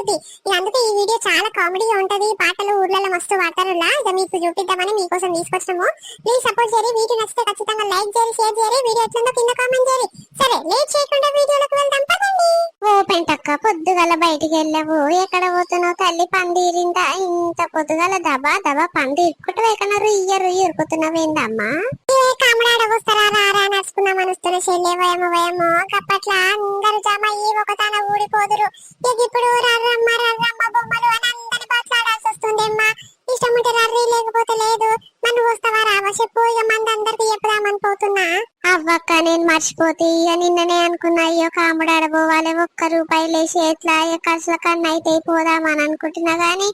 అయిపోతుంది. ఇక అందుకే ఈ వీడియో చాలా కామెడీగా ఉంటది. పాటలు ఊర్లలో మస్తు వాడతారులా, ఇక మీకు చూపిద్దామని మీకోసం తీసుకొచ్చినాము. ప్లీజ్ సపోర్ట్ చేయండి. వీడియో నచ్చితే ఖచ్చితంగా లైక్ చేయండి, షేర్ చేయండి. వీడియో ఎట్లుందో కింద కామెంట్ చేయండి. సరే లేట్ చేయకుండా వీడియోలోకి వెళ్దాం పదండి. ఓ పెంటక్క, పొద్దుగల బయటికి వెళ్ళావు, ఎక్కడ పోతున్నావు తల్లి? పందిరిందా? ఇంత పొద్దుగల దబా దబా పంది ఇరుకుంటూ ఎక్కడ ఇరుకుతున్నావు ఏందమ్మా? ఏ కామడాడ వస్తారా రారా నడుచుకుందాం అనుస్తున్న చెల్లె వయము వయము కప్పట్ల అందరు జమ అయ్యి ఒక తన ఊడిపోదురు. ఇక ఇప్పుడు రర్రమ్మ రర్రమ్మ బొమ్మలు అని అందరి పాటలాడాల్సి వస్తుంది. అమ్మా ఇష్టం ఉంటే రర్రీ, లేకపోతే లేదు. నన్ను వస్తావా రావా చెప్పు, ఇక మంది అందరికి చెప్పుదామని పోతున్నా. అవ్వక్క నేను మర్చిపోతే, ఇక నిన్ననే అనుకున్నా అయ్యో కాముడాడ పోవాలి, ₹1 లేసి ఎట్లా ఖర్చుల కన్నా అయితే పోదామని అనుకుంటున్నా గానీ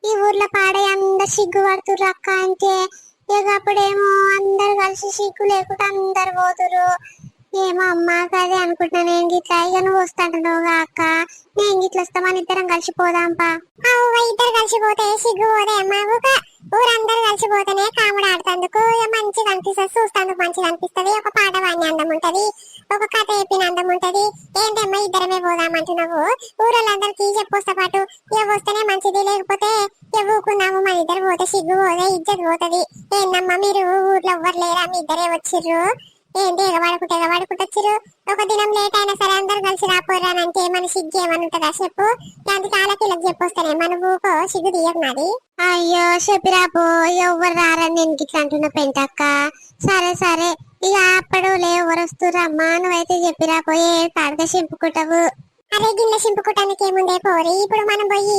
ఈ ఊర్లో పాడే అందరు సిగ్గు పడుతుర్రు అక్క అంటే. ఇక అప్పుడేమో అందరు కలిసి సిగ్గు లేకుండా అందరు పోతురు. ఏమో అమ్మా కదే అనుకుంటున్నా నేను గిట్లా. ఇక నువ్వు వస్తాంటున్నావుగా అక్క, నేను గిట్ల వస్తా, మన ఇద్దరం కలిసిపోదాంపా. ఇద్దరు కలిసిపోతే సిగ్గు పోదే అమ్మా. ఊరందరూ కలిసిపోతేనే కాముడు ఆడుతందుకు మంచిగా అనిపిస్తుంది, చూస్తాందుకు మంచిగా అనిపిస్తుంది. ఒక పాట వాడిని అందం ఉంటది, ఒక కథ చెప్పిన అందం ఉంటది. ఏంటమ్మా ఇద్దరమే పోదామంటున్నావు? ఊరోళ్ళందరికి చెప్పొస్తా పాటు, ఇక వస్తేనే మంచిది, లేకపోతే ఊకున్నాము. మన ఇద్దరు పోతే సిగ్గు పోదే, ఇజ్జత్ పోతది. ఏందమ్మా మీరు ఊర్లో ఎవ్వరు లేరా? మీ ఇద్దరే వచ్చిర్రు. ఏంటి ఎగవాడుకుంటూ వచ్చిర్రు? ఒక దినం లేట్ అయినా సరే అందరు కలిసి రాపోరానంటే మన సిగ్గు ఏమని ఉంటుందా చెప్పు? అందుకే ఆలకిలకు చెప్పొస్తానే మన ఊకో సిగ్గు తీయకు నాది. అయ్యో చెప్పిరాపో, ఎవ్వరు రారని నేను గిట్లా అంటున్నా పెంటక్క. సరే సరే ఇక అప్పుడు ఎవరు వస్తురమ్మా, నువ్వైతే చెప్పిరాపోయే తాడక చింపుకుంటావు. అరే గిన్నె చింపుకోవటానికి ఏముందే పోరి, ఇప్పుడు మనం పోయి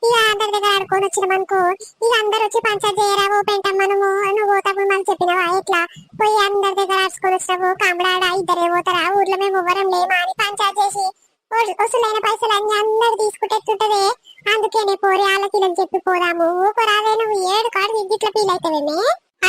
ఇక అందరి దగ్గర ఆడుకొని వచ్చినామనుకో, ఇక అందరు వచ్చి పంచాయతీ చేయరావు పెంటం. మనము నువ్వు పోతావు మనం చెప్పినవా ఎట్లా? పోయి అందరి దగ్గర ఆడుకొని వచ్చినావు, కాంబడాడ ఇద్దరే పోతారా? ఊర్లో మేము ఎవ్వరం లేమా అని పంచాయతీ చేసి వసూలైన పైసలు అన్ని అందరు తీసుకుంటే అందుకేనే పోరి ఆలకిలని చెప్పి పోదాము. ఊకోరాదే, నువ్వు ఏడు కాడు ఇట్లా ఫీల్ అవుతావేమే.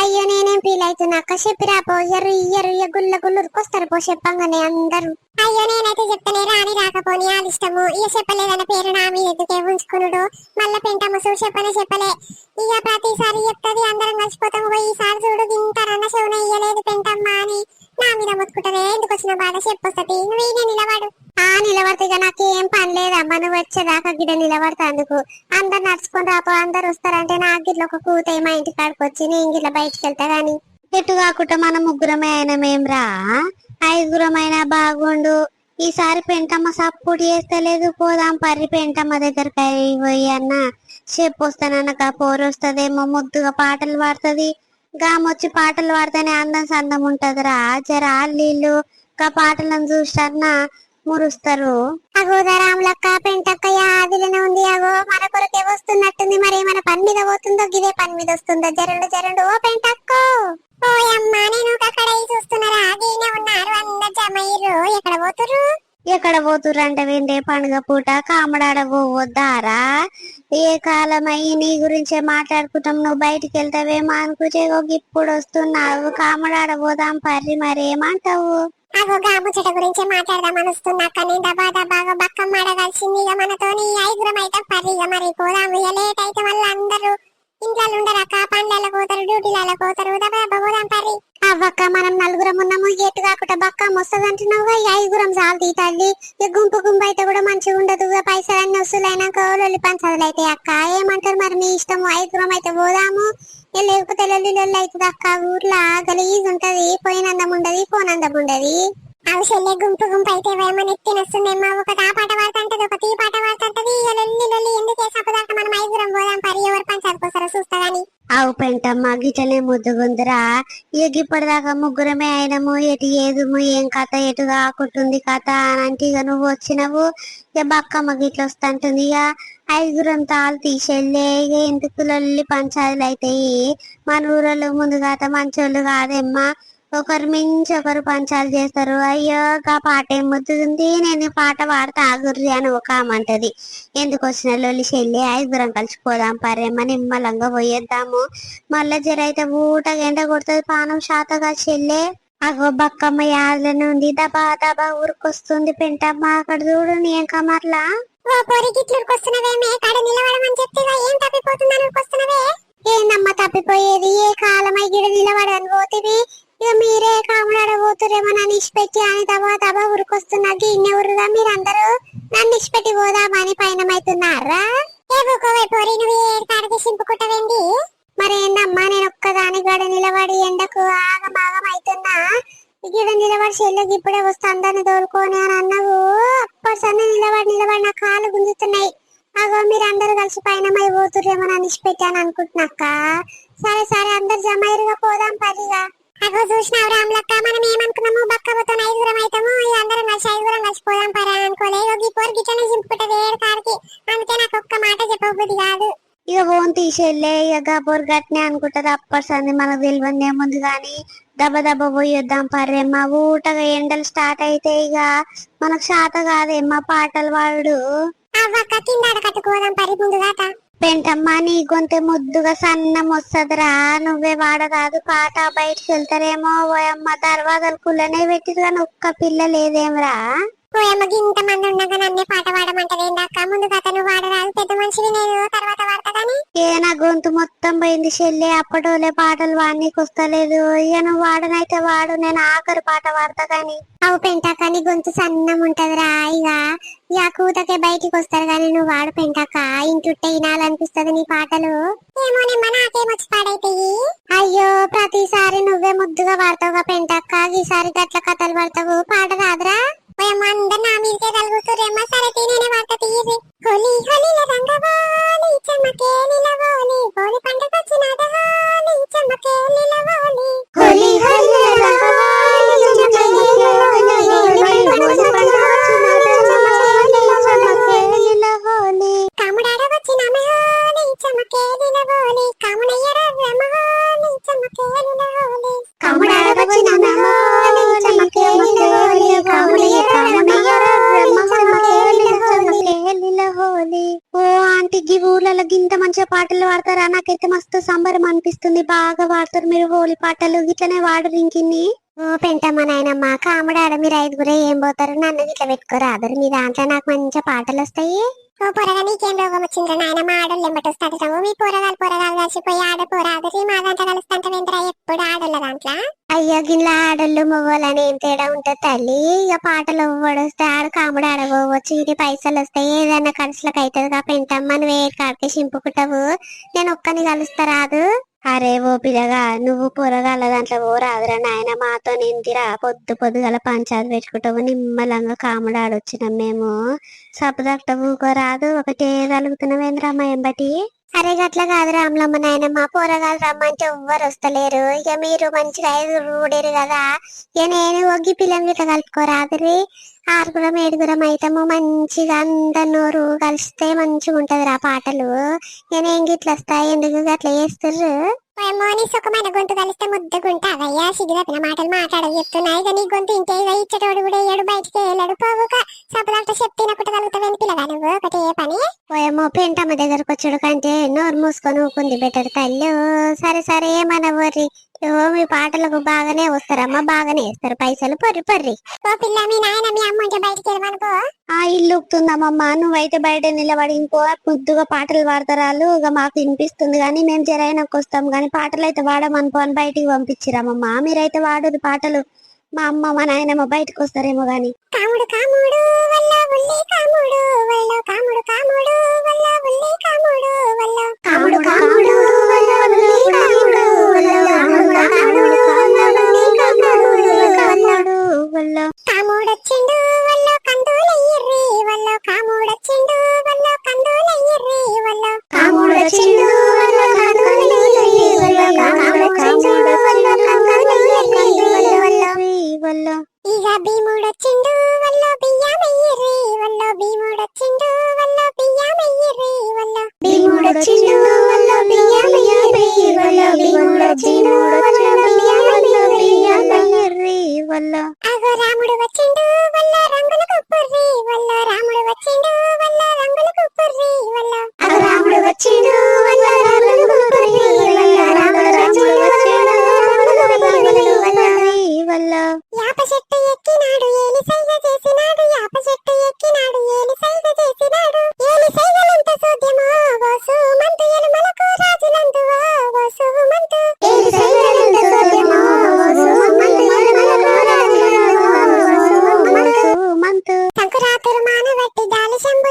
అయ్యో నేనేం ఫీల్ అవుతున్నా అక్క, చెప్పిరాపో. ఇయ్యరు గుల్ల గుళ్ళుకొస్తారు పో చెప్పంగానే అందరు. అయ్యో నేనైతే చెప్తానే రాని రాకపోని అది ఇష్టము. ఇక చెప్పలేదన్న పేరు నా మీద ఎందుకే ఉంచుకునుడు? మళ్ళా పెంటమ్మ చూడు చెప్పలే. ఇక ప్రతిసారి చెప్తాది అందరం కలిసిపోతాము. ఈసారి చూడు ఇంతరన్న శివున ఇయ్యలేదు పెంటమ్మ అని నా మీద మొత్తుకుంటారే. ఎందుకు వచ్చిన బాధ చెప్పొస్తుంది. నువ్వు నిలబడు. నిలబడితే నాకేం పని లేదమ్మా, నువ్వు వచ్చేదాకా గిడ నిలబడతా. అందుకు అందరు నడుచుకొని రాపో, అందరు వస్తారంటే నాకు గిట్ల ఒక కూతే మా ఇంటి కాడికి వచ్చి నేను గిట్ల బయటికి వెళ్తా గాని. ఎటు కాకుండా మన ముగ్గురమే అయినమేం రా, 5గురమైనా బాగుండు. ఈసారి పెంటమ్మ సపోర్ట్ చేస్తలేదు. పోదాం పర్రి పెంటమ్మ దగ్గరకి పోయి అన్న చెప్పొస్తానన్నక పోరొస్తదేమో, ముద్దుగా పాటలు పాడుతుంది. గామొచ్చి పాటలు పాడితేనే అందం సందం ఉంటదిరా. జర నీళ్ళు గా పాటలను చూస్తారన్నా మురుస్తారు. అగోదరాములక్క పెంటక్క ఆదిలోనే ఉంది. అగో మన కొరకే వస్తున్నట్టుంది. మరి మన పని మీద పోతుందో గిదే పని మీద వస్తుందో. జరండు ఓ పెంటక్కో. ఓ అమ్మా నేను అక్కడ చూస్తున్నారా? గీనే ఉన్నారు అందరు జమయ్యరు. ఎక్కడ పోతురు అంటే వెండే పండుగ పూట కామడాడ పోవద్దారా? ఏ కాలమై నీ గురించే మాట్లాడుకుంటాం. నువ్వు బయటికి వెళ్తావేమో అనుకుంటే ఇప్పుడు వస్తున్నావు. కామడాడ పోదాం పర్రి, మరేమంటావు? ముచ్చట గురించి మాట్లాడదామని వస్తున్నా కానీ దబాగా బక్కమ్మ అడగాల్సింది. ఇక మనతోని 5గురం అయితే పర్రి. ఇక మరి పోదాము. ఇక లేట్ అయితే మళ్ళీ అందరూ ఇంట్లో ఉండరాక, పండ్లలో పోతారు, డ్యూటీలలో పోతారు. దబా పోదాం పర్రి. అవ్వక్క మనం 4గురం ఉన్నాము, ఎటు కాకుండా బక్కమ్మ వస్తుంది అంటున్నావుగా. 5గురం చాలు తల్లి. ఇక గుంపు అయితే కూడా మంచిగా ఉండదు. పైసలన్నీ వసూలైనాక లొల్లి పంచదులు అయితే అక్క. ఏమంటారు మరి మీ ఇష్టము. 5గురం అయితే పోదాము, లేకపోతే లొల్లి అవుతుంది అక్క. ఊర్లో గలీజ్ ఉంటది, పోయినందం ఉండదు, పోనందం ఉండదు. అవసరం గుంపు అయితే ఏమన్నా ఎత్తినొస్తుందేమో. ఒక తా పాట పాడుతుంటది, ఒక తీ పాట పాడుతుంటది. ఇక లొల్లి ఎందుకు వేసాక మనం 5గురం పోదాం పరి. ఎవరు పంచాయతీ కోసారో చూస్తా గాని. అవు పెంటమ్మ గిట్లనే ముద్దుగుందిరా. ఇక ఇప్పటిదాకా ముగ్గురమే అయినము, ఎటు ఏదుము ఏం కథ, ఎటు కాకుంటుంది కథ అని అంటే ఇక నువ్వు వచ్చినవు. ఇక బక్కమ్మ గిట్ల వస్తుంటుంది. ఇక 5గురం తాళ్ళు తీసేళ్ళే. ఇక ఎందుకు లొల్లి పంచాయతీలు అయితాయి. మన ఊరోళ్ళు ముందుగా మంచోళ్ళు కాదమ్మా, ఒకరు మించి ఒకరు పంచాలు చేస్తారు. అయ్యో గా పాట ఏం ముద్దుంది, నేను పాట పాడతా ఆగుర్రి అని ఒక ఆమంటది. ఎందుకు వచ్చిన లొల్లి చెల్లి, 5గురం కలిసిపోదాం పరేమ్మ, నిమ్మలంగా పోయేద్దాము. మళ్ళా జర అయితే ఊటగా ఎండ కొడుతుంది, పానం శాతగా చెల్లె. అగో బక్కమ్మ యాదల నుండి దబా ఊరికొస్తుంది పెంటమ్మ. అక్కడ చూడు ఏం కమర్లా. ఏందమ్మా తప్పిపోయేది? ఏ కాలమై గిడ నిలబడని పోతివి. ఇక మీరే కాముడాడబోతురేమో నన్ను ఇచ్చిపెట్టి అని తబా తబా ఉరికొస్తున్నది ఇన్ని ఊరుగా మీరందరూ నన్ను ఇచ్చిపెట్టి పోదామని పయనమైతున్నారా పోరి నువ్వు ఏడు కాడికి సింపుకుంటావేంది మరేందమ్మా నేను ఒక్కదాని గడ నిలబడి ఎండకు ఆగమాగం అవుతున్నా ఇక్కడ నిలబడి చెల్లెకి ఇప్పుడే వస్తా అందరిని తోలుకొని అని అన్నావు అప్పటి నిలబడి నా కాళ్ళు గుంజుతున్నాయి అగో మీరు అందరు కలిసి పయనమై పోతురేమో నన్ను ఇచ్చిపెట్టాను అనుకుంటున్నాక సరే సరే అందరు జమైరుగా పోదాం పదిగా అగో చూసినావు రాములక్క మనం ఏమనుకున్నాము బక్కబోతో ఐదుగురం అవుతాము అందరం కలిసి ఐదుగురం కలిసి పోదాం పరా అనుకోలేదు ఈ పోరు గిట్లనే చింపుకుంటది ఏడు కాడికి అందుకే నాకు ఒక్క మాట చెప్పబుద్ధి కాదు ఇక ఫోన్ తీసేళ్ళే ఇక గబోర్ గట్నే అనుకుంటది అప్పటి మనకు తెలియదు ఏముంది గాని దెబ్బ దెబ్బ పోయొద్దాం పర్రేమ్మ ఊటగా ఎండలు స్టార్ట్ అయితే ఇక మనకు శాత కాదేమ్మా పాటలు వాడు అవ్వక్క కింద కట్టుకోదాం పరి ముందుగా పెంటమ్మా నీ గొంతె ముద్దుగా సన్నం వస్తదిరా నువ్వే వాడరాదు పాట బయటకు వెళ్తారేమో ఓయమ్మ దర్వాజలు కుల్లనే పెట్టిరు కానీ ఒక్క పిల్ల లేదేమ్రా ఓయమ్మకి ఇంత మంది ఉండగా నన్నే పాట పాడమంటదేందక్క ముందు కథను వాడరాదు పెద్ద మనిషిని నేను తర్వాత వాడతా గానీ ఏ నా గొంతు మొత్తం పోయింది చెల్లి అప్పటోలే పాటలు వాడికి వస్తలేదు ఇక నువ్వు వాడనైతే వాడు నేను ఆఖరి పాట వాడతా గాని అవు పెంటాక నీ గొంతు సన్నం ఉంటదిరా ఇక కూతకే బయటికి వస్తారు గాని నువ్వు వాడు పెంటాక ఇంటుంటే వినాలనిపిస్తుంది నీ పాటలు ఏమోనేమ్మా నాకేమొచ్చి పాడైతాయి అయ్యో ప్రతిసారి నువ్వే ముద్దుగా వాడతావుగా పెంటాక ఈసారి గట్ల కథలు పడతావు పాట రాదురా అందరు నా మీదకే కలుగుతురేమ్మా సరే నేనే వార్త తీయది హోలీ హోలీల రంగవాలి చమకే నిలవాలి హోలీ పండుగొచ్చినద హోలీ చమకే నిలవాలి హోలీ హోలీల రంగవాలి చమకే నిలవాలి హోలీ పండుగొచ్చినద చమకే నిలవాలి కాముడాడవచ్చినమే హోలీ చమకే నిలవాలి కామునయ్యర రమహోలీ చమకే నిలవాలి కాముడాడవచ్చినమే హోలీ చమకే నిలవాలి కామునయ్యర ఓ ఆంటీ గీ ఊర్లలో గింత మంచిగా పాటలు పాడతారా నాకైతే మస్తు సంబరం అనిపిస్తుంది బాగా పాడతారు మీరు హోలీ పాటలు ఇట్లనే వాడరు ఇంకిన్ని ఓ పెంటమ్మ నాయనమ్మ కాముడాడ మీరు ఐదుగురే ఏం పోతారు నన్ను ఇట్లా పెట్టుకోరాదరు మీ దాంట్లో నాకు మంచిగా పాటలు వస్తాయి ఓ పొరగా నీకేం రోగం వచ్చిందిరా నాయనమ్మ ఆడోళ్ళు ఎంబటి వస్తాడు మీ పొరగాలు కలిసిపోయి ఆడ పోరాదరి మా దాంట్లో కలుస్తాంట వెంటరా ఎప్పుడు ఆడోళ్ళ దాంట్లో అయ్యో గిట్లా ఆడోళ్ళు మొగోళ్ళని ఏం తేడా ఉంటుంది తల్లి ఇక పాటలు వస్తే ఆడ కాముడు ఆడపోవచ్చు ఇది పైసలు వస్తాయి ఏదైనా ఖర్చులకు అవుతుంది పెంటమ్మ నువ్వు ఏ కాడికి చింపుకుంటావు నేను ఒక్కని కలుస్తా రాదు అరే ఓ పిల్లగా నువ్వు పొరగాల దాంట్లో ఓ రాదురా నాయన మాతో నిందిరా పొద్దుగల పంచాయతీ పెట్టుకుంటావు నిమ్మలంగా కాముడు ఆడొచ్చినాం మేము సపదక్ట ఊకోరాదు ఒకటే కలుగుతున్నావేంద్రా మా ఎంబటి అరే గట్ల కాదు రాములమ్మ నాయనమ్మ పోరగాలు రమ్మంటే ఎవ్వరు వస్తలేరు ఇక మీరు మంచిగా ఐదుగురు ఊడేరు కదా ఇక నేను ఒగ్గి పిల్లని ఇట్లా కలుపుకోరాదురి ఆరుగురం ఏడుగురం అయితాము మంచిగా అందరు నోరు కలిస్తే మంచిగా ఉంటది రా పాటలు నేను గిట్ల వస్తాయి ఎందుకు గట్ల చేస్తుర్రు నీ సుఖమైన గొంతు కలిస్తే ముద్దుగుంటా అవయ్యా సిగ్గుదప్పిన మాటలు మాట్లాడదు చెప్తున్నాయి ఇక నీ గొంతు ఇంటే ఇచ్చటోడు కూడా వేయడు బయటికి వెళ్ళాడు పోవుక సపదాంతో చెప్తినప్పుడు కలుగుతావేంటి పిల్లగా నువ్వు ఒకటి ఏ పని పోయేమో పెంటమ్మ దగ్గరకు వచ్చాడు కంటే నోరు మూసుకొని ఊకుంది బెటర్ తల్లి సరే సరే ఏమన్నా వర్రి మీ పాటలకు బాగానే వస్తారమ్మా బాగానే వేస్తారు పైసలు పర్రి ఓ పిల్ల మీ నాయన మీ అమ్మ ఉంటే బయటికి వెళ్ళమనుకో ఆ ఇల్లు ఉక్తుందమ్మా నువ్వైతే బయట నిలబడి ఇంకో ముద్దుగా పాటలు పాడతారాలు ఇక మాకు వినిపిస్తుంది కానీ మేము జరైనాకు వస్తాం గానీ పాటలు అయితే వాడమనుకో అని బయటికి పంపించిరామమ్మా మీరైతే వాడరు పాటలు మా అమ్మ మా నాయనమ్మ బయటకు వస్తారేమో గాని కాముడు కాముడు వల్ల ఉల్లి కాముడు వల్ల కాముడు కాముడు వల్ల ఉల్లి కాముడు వల్ల కాముడు కాముడు వల్ల ఉల్లి కాముడు వల్ల కాముడు కాముడు వల్ల కాముడొచ్చిండు వల్ల కందులయ్యిర్రి వల్ల కాముడొచ్చిండు వల్ల కందులయ్యిర్రి వల్ల కాముడొచ్చిండు వల్ల కందులయ్యిర్రి వల్ల కాముడొచ్చిండు వల్ల కందులయ్యిర్రి వల్ల ఇక భీముడొచ్చిండు వల్ల బియ్యమయ్యిర్రి వల్ల భీముడొచ్చిండు వల్ల బియ్యమయ్యిర్రి వల్ల భీముడొచ్చిండు వల్ల బియ్యమయ్యిర్రి వల్ల భీముడొచ్చిండు వల్ల బియ్యమయ్యిర్రి వల్ల అగో రాముడు వచ్చిండు వల్ల రంగుల కప్పుర్రి వల్ల రాముడు వచ్చిండు వల్ల రంగుల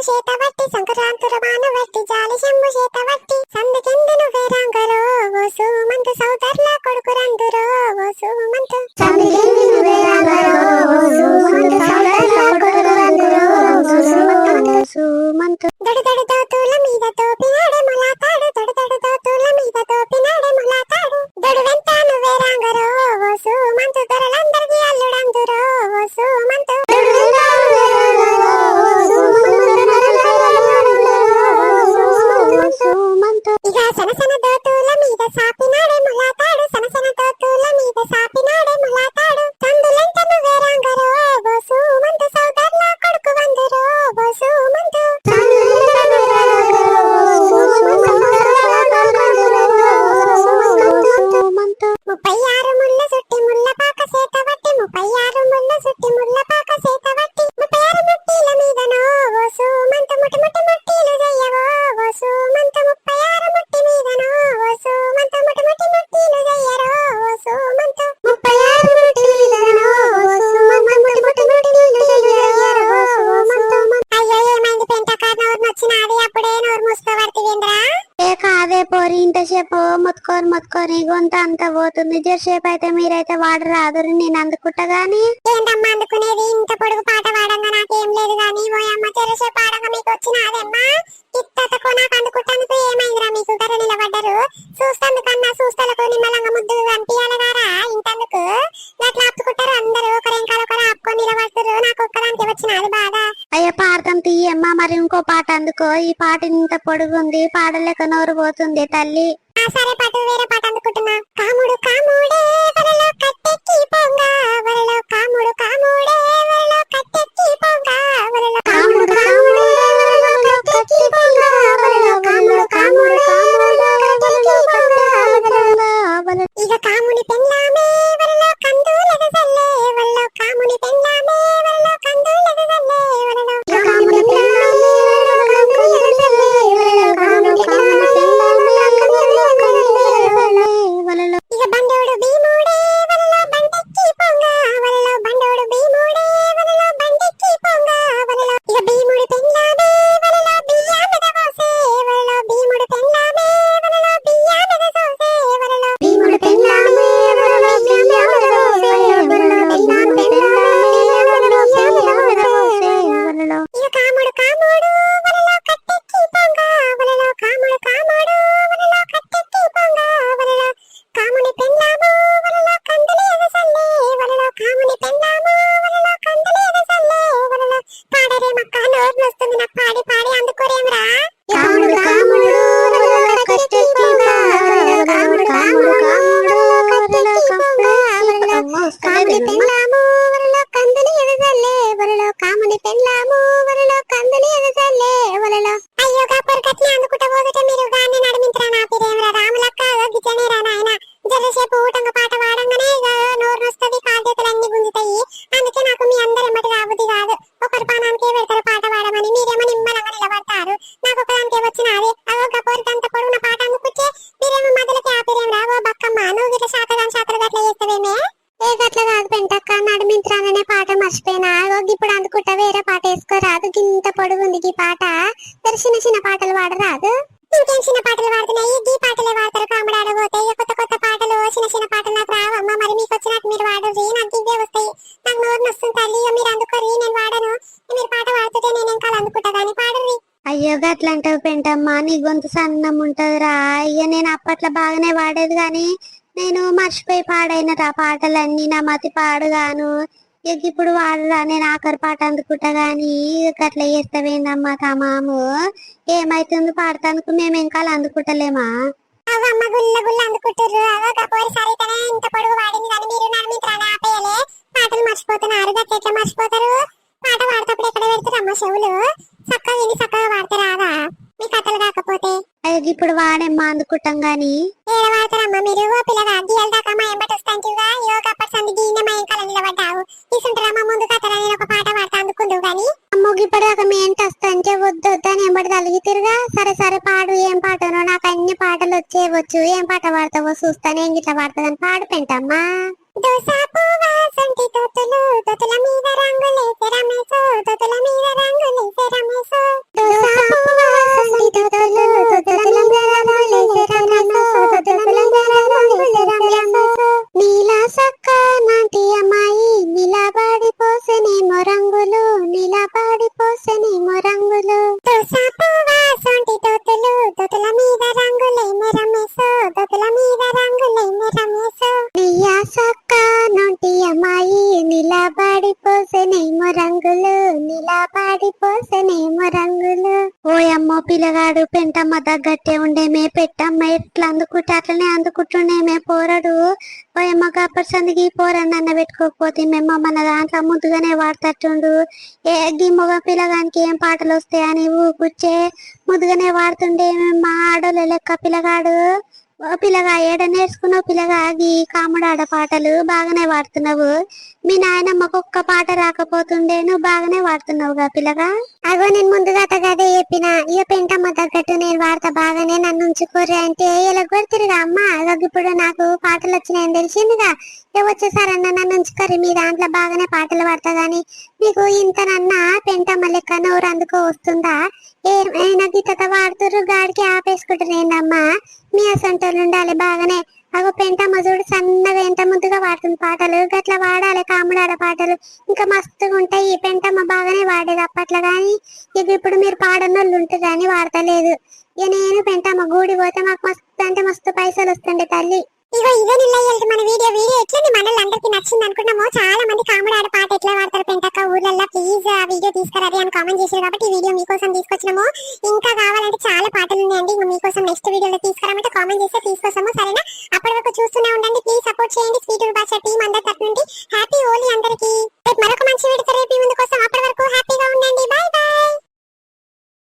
చేత వట్టి సంక్రాంతుల బాన వట్టి జాలి శంభు చేత వట్టి సందుకెందును వేరాంగరో ఓ సుమంతు సౌదర్ల కొడుకు రందురో ఓ సుమంతు సందుకెందును వేరాంగరో ఓ సుమంతు సౌదర్ల కొడుకు రందురో ఓ సుమంతు దడు దడు దోతుల మీద తోపినాడే మొలాతాడు దడు దడు దోతుల మీద తోపినాడే మొలాతాడు దడు వెంటాను వేరాంగరో ఓ సుమంతు దొరలందరికీ అల్లుడందురో ఓ సుమంతు ఇక సనసన దోతుల మీద సాపినాడే మొలాతాడు సనసన దోతుల మీద సాపినాడే మొలాతాడు సందులెంటను వేరాంగరో ఓ సుమంతు సౌదర్ల కొడుకు వందురో ఓ సుమంతు ముప్పై ఆరు ముళ్ళ చుట్టి ముళ్ళ పాక సేత వట్టి 36 ముళ్ళ చుట్టి ముళ్ళ పాక సేత వట్టి 36 ముట్టీల మీదనో ఓ సుమంతు ముట్టి ముట్టి ముట్టీలు చెయ్యవో ఓ సుమంతు 36 ముట్టి మీదనో ఓ సుమంతు ముట్టి ముట్టి ముట్టీలు చెయ్యరో ఓ సుమంతు 36 ముట్టి మీదనో ఓ సుమంతు ముట్టి ముట్టి ముట్టీలు చెయ్యరో ఓ సుమంతు అయ్యో ఏమైంది పెంటకార్ నోరు నచ్చినాది అప్పుడే నోరు మూసుకోబడితేంద్రా ఏ కాదే పోరి ఇంతసేపు మొత్తుకొని గొంత అంత పోతుంది జరసేపు అయితే మీరైతే వాడరాదురు నేను అందుకుంటా గాని ఏంటమ్మా అందుకునేది ఇంత పొడుగు పాట పాడంగా నాకేం లేదు గాని ఓయమ్మ తెరసే పాడంగా మీకు వచ్చినాదమ్మా ఇత్తతకు నాకు అందుకుంటానికి ఏమైందిరా మీకు గర నిలబడ్డారు చూస్తందుకన్నా చూస్తలకు నిమ్మలంగా ముద్దు కనిపించాలి గారా ఇంతందుకు గట్లా ఆపుకుంటారు అందరూ ఒకరెంకాలొకరు ఆపుకొని నిలబడతారు నాకు ఒక్కదానికి వచ్చినది బాధ అయ్యో పాడతాం తీయమ్మా మరి ఇంకో పాట అందుకో ఈ పాట ఇంత పొడుగుంది పాడలేక నోరు పోతుంది తల్లి సరే పాటు వేరే పాట అందుకుంటున్నా కాముడు కాముడే వరలో కట్టెక్కి పొంగా వరలో కాముడు కాముడే వరలో కట్టెక్కి పొంగా వరలో కాముడు కాముడే వరలో కట్టెక్కి పొంగా వరలో కాముడు కాముడే వరలో కట్టెక్కి పొంగా వరలో ఇక కాముని పెళ్ళామే వరలో కందులగ సల్లే వరలో కాముని పెళ్ళామే వరలో కందులగ సల్లే వరలో ఇక కాముని పెళ్ళామే వరలో కందులగ సల్లే వరలో కాముని పెళ్ళామే ఇక బండోడు భీముడే వరలో బండెక్కి పొంగా వరలో బండోడు భీముడే వరలో బండెక్కి పొంగా వరలో ఇక భీముడు పెళ్ళామే వరలో బియ్యామెద పోసే వరలో భీముడు పెళ్ళామే వరలో బియ్యామెద పోసే వరలో భీముడు పెళ్ళామే వరలో బియ్యామెద పోసే వరలో భీముడు పెళ్ళామే వరలో బియ్యామెద పోసే వరలో ఇక కాముడు కాముడు వరలో కట్టెక్కి పొంగా వరలో కాముడు కాముడు వరలో కట్టెక్కి పొంగా వరలో కాముని పెళ్ళాము వరలో కందలేద సల్లే వరలో కాముని పెళ్ళాము వరలో కందలేద సల్లే వరలో పాడరే మక్క నోరు వస్తుంది నాకు పాడి పాడి అందుకోరేమరా కాముడు కాముడు వరలో కట్టెక్కి పొంగా వరలో కాముడు కాముడు వరలో కట్టెక్కి పొంగా వరలో కాముని పెళ్ళాము వరలో కందలేద సల్లే వరలో కాముని పెళ్ళాము వరలో కందలేద సల్లే వరలో అయ్యో కాపర్ కట్ని అందుకుంటా పోగట మీరు గాని నడిమింత్రా నా పేరేమరా రాములక్క గిచ్చనేరా నాయన జరసేపు ఊటంగా పాట పాడంగానే నోరు నొస్తుంది కాళ్ళేతులన్నీ గుంజుతాయి అందుకే నాకు మీ అందరు ఎమ్మటి రాబుద్ది కాదు ఒకరి పానానికే పెడతారు పాట పాడమని మీరేమో నిమ్మలంగా నిలబడతారు నాకు ఒకదానికే వచ్చినది అవో గపోరికంత పొడుగున పాట అందుకొచ్చే మీరేమో మొదలకి ఆపిరేం రావో బక్కమ్మ నువ్వు గిట్ల శాతలు గట్ల చేస్తావేమే ఏ గట్ల కాదు పెంటక్క నడిమింత్రాగానే పాట మర్చిపోయినా ఇప్పుడు అందుకుంటా వేరే పాట వేసుకోరాదు ఇంత పొడుగుంది ఈ పాట చిన్న చిన్న పాటలు పాడరాదు ఇంకేం చిన్న పాటలు పాడుతున్నాయి ఈ పాటలే వాడతారు కామెడీ ఆడబోతే కొత్త కొత్త పాటలు చిన్న చిన్న పాటలు నాకు రావమ్మ మరి మీకు వచ్చినట్టు మీరు వాడరు నాకు ఇవే వస్తాయి నాకు నోరు నొస్తుంది తల్లి మీరు అందుకోరి నేను వాడను మీరు పాట పాడుతుంటే నేను ఇంకా అందుకుంటా కానీ పాడరు అయ్యో గట్లంటావు పెంటమ్మా నీ గొంతు సన్నం ఉంటదిరా అయ్యో నేను అప్పట్లో బాగానే వాడేది గాని నేను మర్చిపోయి పాడైనరా పాటలన్నీ నా మతి పాడుగాను ఇక ఇప్పుడు వాడరా నేను ఆఖరి పాట అందుకుంటా గాని గట్ల చేస్తావేందమ్మా తమాము ఏమైతుంది పాడతానుకు మేము ఇంకా అందుకుంటలేమా అవమ్మ గుల్ల గుల్ల అందుకుంటారు అవో గపోరి సరితనే ఇంత పొడుగు వాడింది కానీ మీరు నడిమింత్రాన్ని ఆపేయలే పాటలు మర్చిపోతున్నారు గట్ల మర్చిపోతారు పాట పాడతప్పుడు ఎక్కడ పెడతారు అమ్మ చెవులు చక్కగా విని చక్కగా వాడతారా మీ కథలు కాకపోతే అయ్యో ఇప్పుడు వాడేమ్మా అందుకుంటాం గాని ఏడ వాడతారమ్మా మీరు పిల్లగా గీయల దాకా మా ఎంబటి వస్తాంటివిగా యోగా పర్సంది గీన మా ఎంకల నిలబడ్డావు తీసుంటారమ్మా ముందు కథరా నేను ఒక పాట పాడతా అందుకుందువు గాని అమ్మకి ఇప్పుడు మీ ఏంటి వస్తాంటే వద్దు అని ఎంబడి తలిగితిరుగా సరే సరే పాడు ఏం పాటనో నాకు అన్ని పాటలు వచ్చేవచ్చు ఏం పాట పాడతావో చూస్తాను ఏం గిట్లా పాడుతుందని పాడు పెంటమ్మా దోసాపు వాసంటి తోతులు తోతుల మీద రంగులేసే రమేశో తోతుల మీద రంగులేసే రమేశో దోసాపు వాసంటి తోతులు తోతుల మీద రంగులేసే రమేశో తోతుల మీద రంగులేసే రమేశో నీలా సక్క నాటి అమ్మాయి నిలబడి పోసెనేమో రంగులు నిలబడి పోసెనేమో రంగులు దోసాపు వాసంటి తోతులు తోతుల మీద రంగులేమో రమేశో తోతుల మీద రంగులేమో రమేశో నీయా సక్క నోటి అమ్మాయి నిలబడి పోసెనేమో రంగులు నిలబడి పోసెనేమో రంగులు ఓయమ్మో పిల్లగాడు పెంటమ్మ తగ్గట్టే ఉండేమే పెట్టమ్మ ఎట్లా అందుకుంటే అట్లనే అందుకుంటుండేమే పోరడు ఓయమ్మ గప్పర్సందికి పోరన్న పెట్టుకోకపోతే మేము మన దాంట్లో ముందుగానే వాడతట్టుండు ఏ గీ మగ పిల్లగానికి ఏం పాటలు వస్తాయని ఊకుచ్చే ముందుగానే వాడుతుండే మా ఆడోళ్ళ లెక్క పిల్లగాడు ఓ పిల్లగా ఏడ నేర్చుకున్నావు పిల్లగా ఈ కాముడాడ పాటలు బాగానే వాడుతున్నావు మీ నాయనమ్మకు ఒక్క పాట రాకపోతుండే నువ్వు బాగానే వాడుతున్నావుగా పిల్లగా అగో నేను ముందుగా అదే చెప్పిన ఇక పెంటమ్మ తగ్గట్టు నేను వాడతా బాగానే నన్ను ఉంచుకోర్రి అంటే ఇలా కొడుతురుగా అమ్మ అగో ఇప్పుడు నాకు పాటలు వచ్చినాయని తెలిసిందిగా ఇక వచ్చేసారన్న నన్ను ఉంచుకోర్రి మీ దాంట్లో బాగానే పాటలు పాడతా గాని మీకు ఇంతనన్నా పెంటమ్మ లెక్క నోరు అందుకో వస్తుందా ఏమైనా గిట్టత వాడుతురు గాడికి ఆపేసుకుంటున్నామ్మా మీ అసంటోళ్ళు ఉండాలి బాగానే అగో పెంటమ్మ చూడు సన్నగా ఎంత ముందుగా వాడుతుంది పాటలు గట్లా వాడాలి కాముడాడ పాటలు ఇంకా మస్తుగా ఉంటాయి పెంటమ్మ బాగానే వాడేది అప్పట్లో గాని ఇక ఇప్పుడు మీరు పాడనోళ్ళు ఉంటుంది అని వాడతలేదు ఇక నేను పెంటమ్మ గూడి పోతే మాకు మస్తు అంటే మస్తు పైసలు వస్తుండే తల్లి ఇగో ఇదే నిల్లయ్యాలి మన వీడియో ఎట్లుంది మనల్ని నచ్చింది అనుకుంటున్నామో చాలా మంది కాముడాడ పాట ఎట్లా వాడతారు పెంటక్క ఊర్లలో ప్లీజ్ ఆ వీడియో తీసుకురాది అని కామెంట్ చేశారు కాబట్టి ఈ వీడియో మీకోసం తీసుకొచ్చినాము ఇంకా కావాలంటే చాలా పాటలు ఉన్నాయండి ఇంకా మీకోసం నెక్స్ట్ వీడియోలో తీసుకురామంటే కామెంట్ చేస్తే తీసుకొస్తాము సరేనా అప్పటి వరకు చూస్తూనే ఉండండి ప్లీజ్ సపోర్ట్ చేయండి